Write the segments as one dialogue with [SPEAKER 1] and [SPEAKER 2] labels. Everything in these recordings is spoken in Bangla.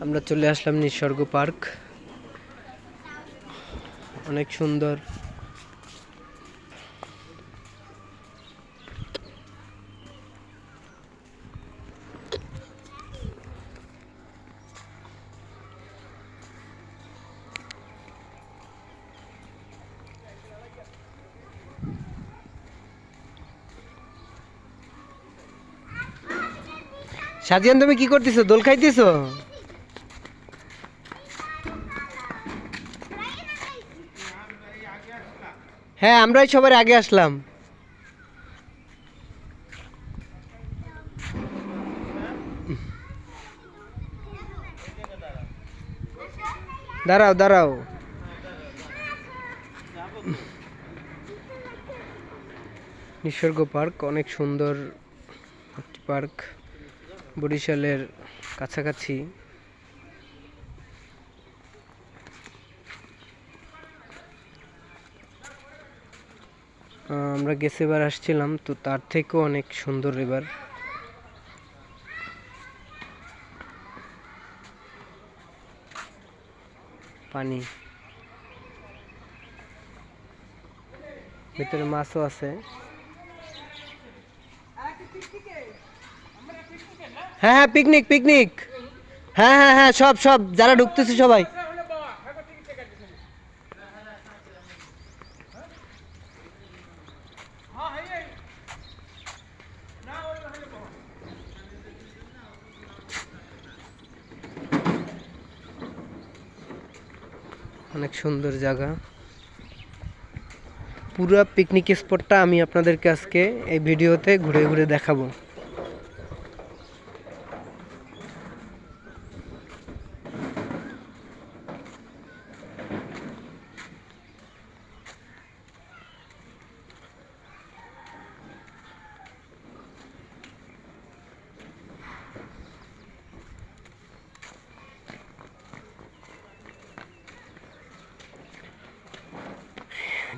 [SPEAKER 1] আমরা চলে আসলাম নিসর্গ পার্ক। অনেক সুন্দর। সাজিয়ান, তুমি কি করতেছো? দোল খাইতেছো? হ্যাঁ, আমরাই সবার আগে আসলাম। দাঁড়াও দাঁড়াও। নিসর্গ পার্ক অনেক সুন্দর একটি পার্ক, বরিশালের কাছাকাছি। আমরা গেছে এবার আসছিলাম, তো তার থেকেও অনেক সুন্দর এবার। পানি, ভিতরে মাছও আছে। হ্যাঁ হ্যাঁ, পিকনিক পিকনিক। হ্যাঁ হ্যাঁ হ্যাঁ, সব সব যারা ঢুকতেছে সবাই। অনেক সুন্দর জায়গা। পুরো পিকনিক স্পটটা আমি আপনাদেরকে আজকে এই ভিডিওতে ঘুরে ঘুরে দেখাবো।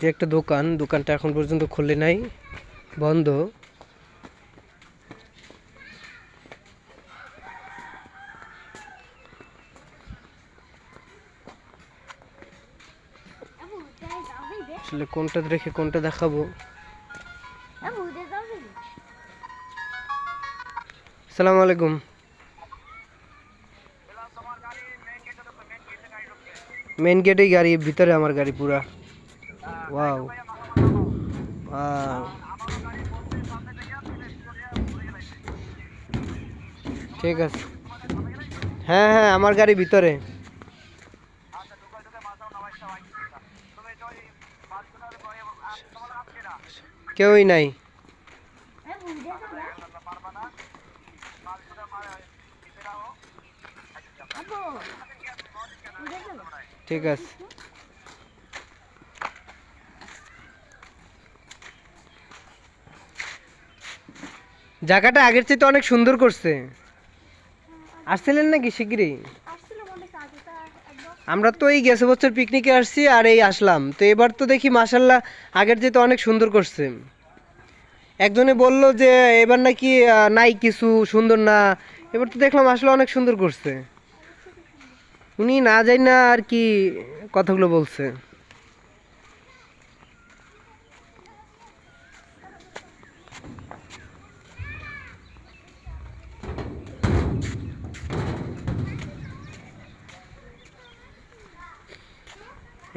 [SPEAKER 1] যে একটা দোকান, দোকানটা এখন পর্যন্ত খুলে নাই, বন্ধ। আসলে কোনটা রেখে কোনটা দেখাবো। আসসালামু আলাইকুম। মেইন গেটেই গাড়ি, ভিতরে আমার গাড়ি পুরা। ওয়াও ওয়াও, ঠিক আছে। হ্যাঁ হ্যাঁ, আমার গাড়ি ভিতরে। কেউই নাই। ঠিক আছে। জায়গাটা আগের চেয়ে তো অনেক সুন্দর করছে। আসছিলেন নাকি শিগগিরই? আমরা তো এই গেছে বছর পিকনিকে আসছি আর এই আসলাম, তো এবার তো দেখি মাশাল্লাহ আগের চেয়ে তো অনেক সুন্দর করছে। একজনে বলল যে এবার নাকি নাই কিছু, সুন্দর না। এবার তো দেখলাম আসলে অনেক সুন্দর করছে। উনি না যাই না আর কি কথাগুলো বলছে।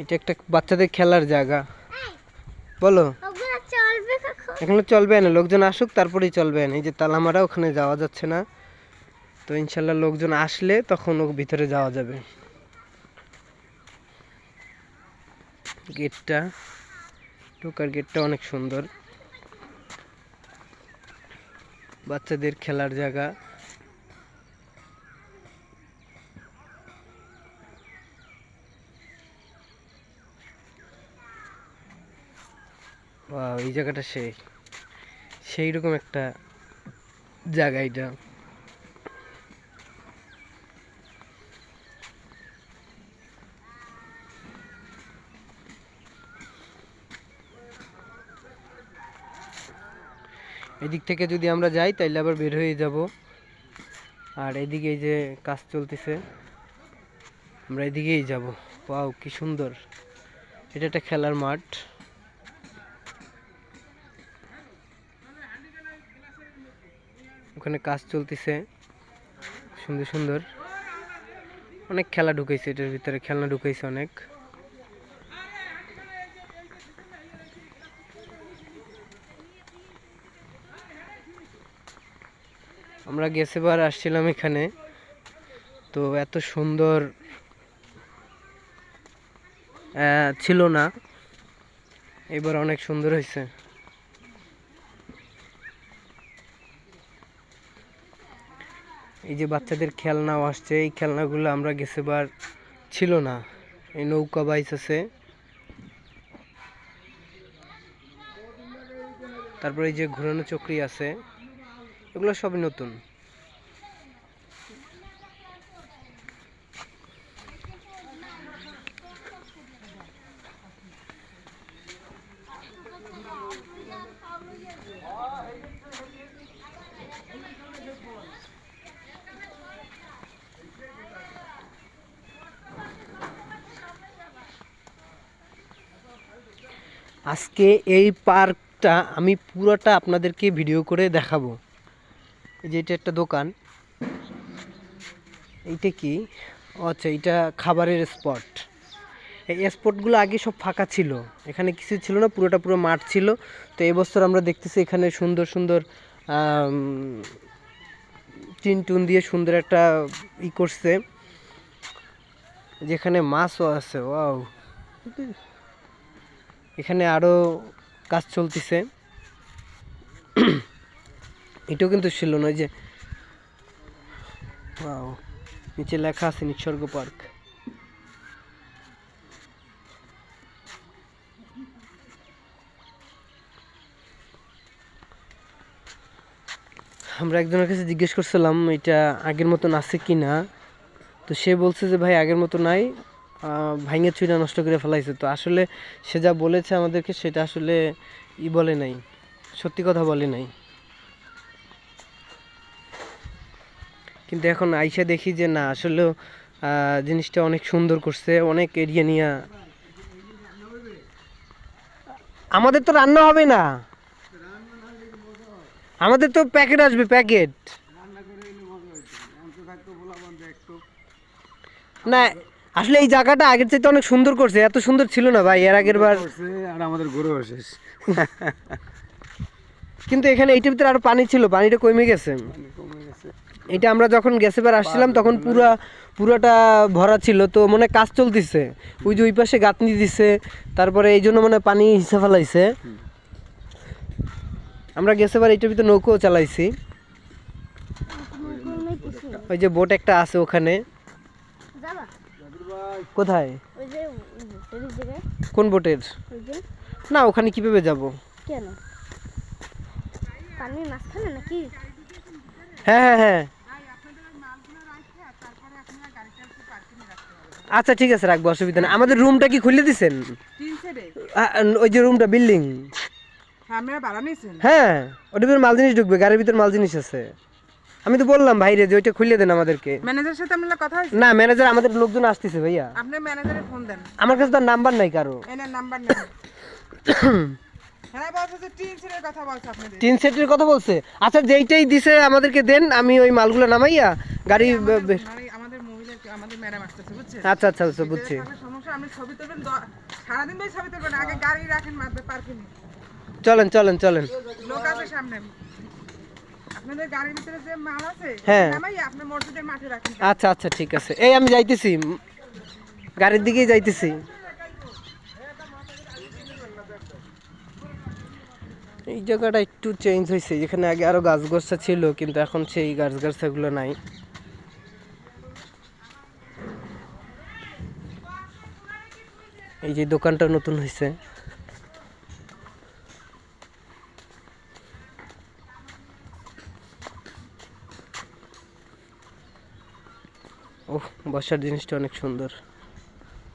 [SPEAKER 1] এটা একটা বাচ্চাদের খেলার জায়গা। বলো। এখানে চলবে না, লোকজন আসুক তারপরেই চলবে না। এই যে তালামারা, ওখানে যাওয়া যাচ্ছে না। তো ইনশাল্লাহ লোকজন আসলে তখন ও ভিতরে যাওয়া যাবে। গেটটা, ঢোকার গেটটা অনেক সুন্দর, বাচ্চাদের খেলার জায়গা। এই জায়গাটা সেই রকম একটা জায়গা এটা। এদিক থেকে যদি আমরা যাই তাইলে আবার বের হয়ে যাব। আর এদিকে এই যে কাজ চলতেছে, আমরা এদিকেই যাব। ওয়াও কি সুন্দর, এটা একটা খেলার মাঠ। ওখানে কাজ চলতেছে, সুন্দর সুন্দর অনেক খেলা ঢুকাইছে এটার ভিতরে, খেলনা ঢুকাইছে অনেক। আমরা গেছেবার আসছিলাম এখানে, তো এত সুন্দর ছিল না, এবার অনেক সুন্দর হয়েছে। এই যে বাচ্চাদের খেলনাও আসছে, এই খেলনাগুলো আমরা গেছেবার ছিল না। এই নৌকা বাইচ আছে, তারপরে এই যে ঘোরানো চক্রি আছে, এগুলো সবই নতুন। আজকে এই পার্কটা আমি পুরোটা আপনাদেরকে ভিডিও করে দেখাবো। এই যে এটা একটা দোকান, এইটা কি, আচ্ছা এটা খাবারের স্পট। এই স্পটগুলো আগে সব ফাঁকা ছিল, এখানে কিছু ছিল না, পুরো মাঠ ছিল। তো এবছর আমরা দেখতেছি এখানে সুন্দর সুন্দর টিন টুন দিয়ে সুন্দর একটা করছে, যেখানে মাছও আছে। ওয়াও, এখানে আরো কাজ চলতেছে। এটাও কিন্তু ছিল না, যে ওয়াও, নিচে লেখা আছে নিসর্গ পার্ক। আমরা একজনের কাছে জিজ্ঞেস করছিলাম এটা আগের মতন আছে কি না, তো সে বলছে যে ভাই আগের মতো নাই, ভাঙে চুরা নষ্ট করে ফেলাইছে। তো আসলে সে যা বলেছে আমাদেরকে সেটা আসলে বলে নাই, সত্যি কথা বলে নাই। কিন্তু এখন আইসা দেখি যে না, আসলেও জিনিসটা অনেক সুন্দর করছে, অনেক এরিয়া নিয়ে। আমাদের তো রান্না হবে না, আমাদের তো প্যাকেট আসবে, প্যাকেট না। আসলে এই জায়গাটা আগের চাইতে অনেক সুন্দর করছে, এত সুন্দর ছিল না ভাই এর আগের বার।
[SPEAKER 2] আর আমাদের গরু শেষ।
[SPEAKER 1] কিন্তু এখানে এইটার ভিতরে আরো পানি ছিল, পানিটা কমে গেছে। এটা আমরা যখন গ্যাসেবার আসছিলাম তখন পুরাটা ভরা ছিল, তো মনে কাজ চলতেছে, ওই যে ওই পাশে গাঁথনি দিছে, তারপরে এই জন্য মানে পানি হিসা ফেলাইছে। আমরা গ্যাসেবার এইটার ভিতরে নৌকোও চালাইছি, ওই যে বোট একটা আছে ওখানে। কোথায়, কোন বোটের? না ওখানে কিভাবে যাব?
[SPEAKER 3] কেন, পানির মাঝখানে নাকি?
[SPEAKER 1] হ্যাঁ হ্যাঁ হ্যাঁ, আচ্ছা ঠিক আছে, রাখবো, অসুবিধা নেই। আমাদের রুমটা কি খুলে দিছেন? ওই যে রুমটা, বিল্ডিং, হ্যাঁ ওটার ভিতরে মাল জিনিস ঢুকবে, গাড়ির ভিতরে মাল জিনিস আছে। আমি তো বললাম ভাইরে যে ওইটা খুলে দেন আমাদেরকে।
[SPEAKER 4] ম্যানেজারের সাথে আপনার কথা হয়েছে?
[SPEAKER 1] না ম্যানেজার, আমাদের লোকজন আসতেছে ভাইয়া।
[SPEAKER 4] আপনি ম্যানেজারে ফোন দেন।
[SPEAKER 1] আমার কাছে তার নাম্বার নাই কারো।
[SPEAKER 4] এনার নাম্বার নেই। হ্যাঁ বলছে যে টিন সেটের কথা বলছে আপনাদের।
[SPEAKER 1] টিন সেটের কথা বলছে, আচ্ছা যেইটাই দিছে আমাদেরকে দেন, আমি ওই মালগুলো নামাইয়া গাড়ি।
[SPEAKER 4] আমাদের মহিলা, আমাদের ম্যাডাম আসতেছে বুঝছেন?
[SPEAKER 1] আচ্ছা আচ্ছা আচ্ছা, বুঝছি।
[SPEAKER 4] সমস্যা, আপনি ছবি তুলবেন, সারাদিন ভাই ছবি তুলবেন, আগে গাড়ি রাখেন পার্কিং।
[SPEAKER 1] চলেন চলেন চলেন,
[SPEAKER 4] লোক আছে সামনে। আপনাদের গাড়ির ভিতরে যে মাল আছে
[SPEAKER 1] হ্যাঁ
[SPEAKER 4] নামাই আপনি মসজিদের মাঠে রাখেন।
[SPEAKER 1] আচ্ছা আচ্ছা ঠিক আছে, এই আমি যাইতেছি, গাড়ির দিকেই যাইতেছি। এই জায়গাটা একটু চেঞ্জ হয়েছে, যেখানে আগে আরো গাছ গাছা ছিল, কিন্তু এখন সেই গাছ গাছাগুলো নাই। এই যে দোকানটা নতুন হয়েছে, ওহ বসার জিনিসটা অনেক সুন্দর।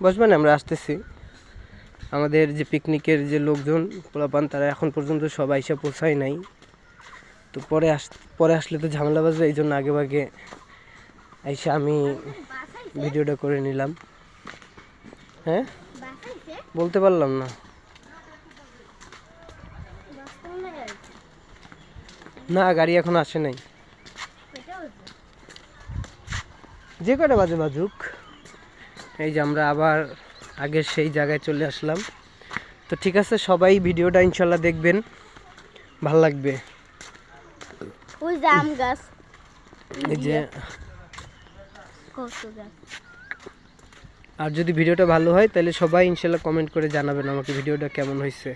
[SPEAKER 1] বসবেন, আমরা আসতেছি। আমাদের যে পিকনিকের যে লোকজন পোলাপান, তারা এখন পর্যন্ত সব আইসা পৌঁছায় নাই, তো পরে আসলে তো ঝামেলা বাজবে, এই জন্য আগে ভাগে আইসা আমি ভিডিওটা করে নিলাম। হ্যাঁ
[SPEAKER 2] বাসাইছে
[SPEAKER 1] বলতে পারলাম না।
[SPEAKER 2] বাস্তব লাগে
[SPEAKER 1] না গাড়ি এখন আসে নাই,
[SPEAKER 2] এটা হচ্ছে
[SPEAKER 1] যে কটা বাজে বাজুক। এই যে আমরা আবার আগের সেই জায়গায় চলে আসলাম। তো ঠিক আছে, সবাই ভিডিওটা ইনশাল্লাহ দেখবেন, ভাল লাগবে।
[SPEAKER 2] ওই জাম গাছ
[SPEAKER 1] এই যে
[SPEAKER 2] কত গাছ
[SPEAKER 1] আর যদি ভিডিওটা ভালো হয় তাহলে সবাই ইনশাল্লাহ কমেন্ট করে জানাবেন আমাকে ভিডিওটা কেমন হয়েছে।